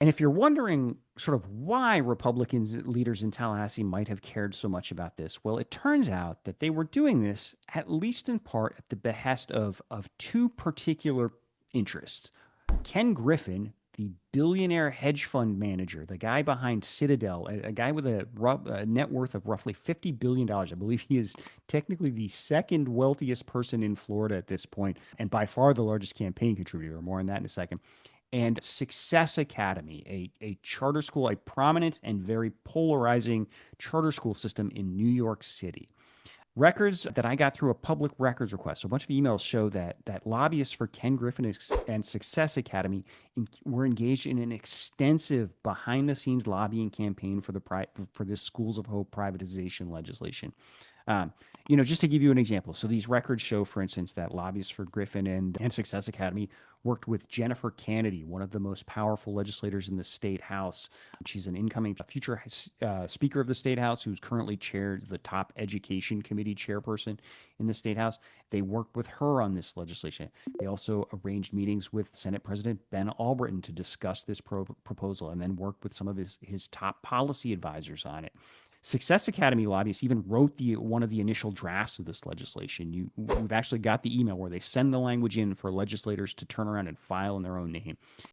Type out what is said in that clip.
And if you're wondering sort of why Republicans leaders in Tallahassee might have cared so much about this, well, it turns out that they were doing this at least in part at the behest of two particular interests. Ken Griffin, the billionaire hedge fund manager, the guy behind Citadel, a guy with a net worth of roughly $50 billion. I believe he is technically the second wealthiest person in Florida at this point, and by far the largest campaign contributor. More on that in a second. And Success Academy, a charter school, a prominent and very polarizing charter school system in New York City. Records that I got through a public records request. So a bunch of emails show that lobbyists for Ken Griffin and Success Academy were engaged in an extensive behind-the-scenes lobbying campaign for this Schools of Hope privatization legislation. Um, just to give you an example, so these records show, for instance, that lobbyists for Griffin and Success Academy worked with Jennifer Kennedy, one of the most powerful legislators in the state house. She's an incoming future speaker of the state house who's currently chaired the top education committee chairperson in the state house. They worked with her on this legislation. They also arranged meetings with Senate President Ben Albritton to discuss this proposal, and then worked with some of his top policy advisors on it. Success Academy lobbyists even wrote one of the initial drafts of this legislation. We've actually got the email where they send the language in for legislators to turn around and file in their own name.